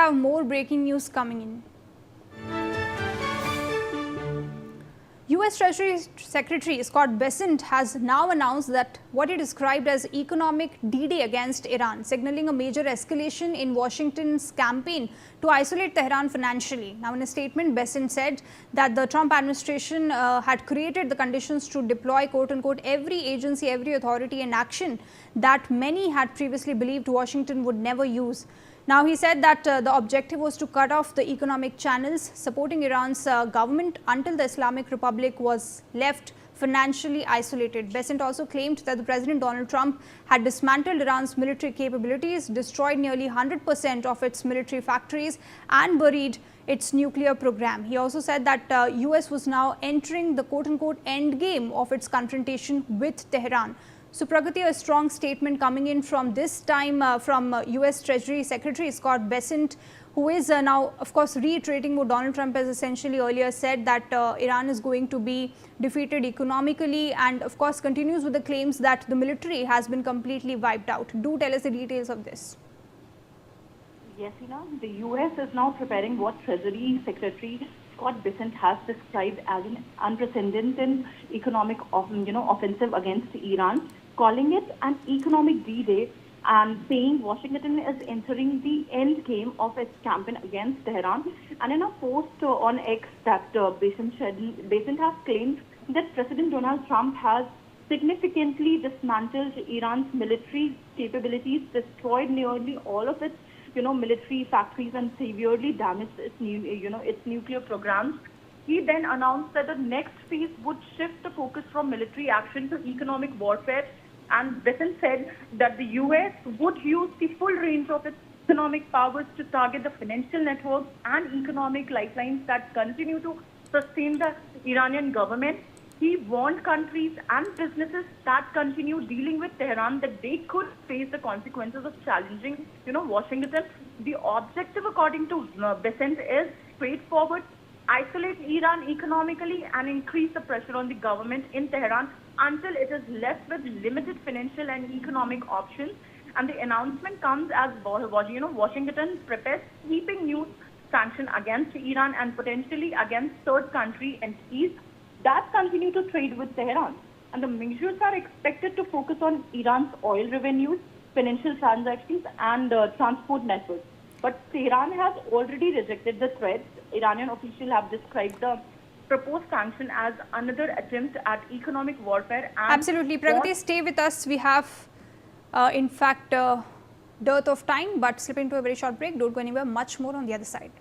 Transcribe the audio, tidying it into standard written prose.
have more breaking news coming in. US Treasury Secretary Scott Bessent has now announced that what he described as economic D-Day against Iran, signaling a major escalation in Washington's campaign to isolate Tehran financially. Now, in a statement, Bessent said that the Trump administration had created the conditions to deploy, quote-unquote, every agency, every authority and action that many had previously believed Washington would never use. Now, he said that the objective was to cut off the economic channels supporting Iran's government until the Islamic Republic was left financially isolated. Bessent also claimed that the President Donald Trump had dismantled Iran's military capabilities, destroyed nearly 100% of its military factories and buried its nuclear program. He also said that US was now entering the quote-unquote end game of its confrontation with Tehran. So, Pragati, a strong statement coming in from this time from US Treasury Secretary Scott Bessent, who is now, of course, reiterating what Donald Trump has essentially earlier said, that Iran is going to be defeated economically, and of course continues with the claims that the military has been completely wiped out. Do tell us the details of this. Yes, the US is now preparing what Treasury Secretary Scott Bessent has described as an unprecedented economic offensive against Iran, calling it an economic D-Day and saying Washington is entering the end game of its campaign against Tehran. And in a post on X that Bessent has claimed that President Donald Trump has significantly dismantled Iran's military capabilities, destroyed nearly all of its military factories and severely damaged its nuclear programs. He then announced that the next phase would shift the focus from military action to economic warfare. And Bessent said that the US would use the full range of its economic powers to target the financial networks and economic lifelines that continue to sustain the Iranian government. He warned countries and businesses that continue dealing with Tehran that they could face the consequences of challenging, Washington. The objective, according to Bessent, is straightforward: isolate Iran economically and increase the pressure on the government in Tehran until it is left with limited financial and economic options. And the announcement comes as Washington prepares sweeping new sanctions against Iran and potentially against third country entities that continue to trade with Tehran. And the measures are expected to focus on Iran's oil revenues, financial transactions, and transport networks. But Tehran has already rejected the threats. Iranian officials have described the proposed sanction as another attempt at economic warfare. And absolutely. Pragati, stay with us. We have, in fact, dearth of time, but slip into a very short break. Don't go anywhere. Much more on the other side.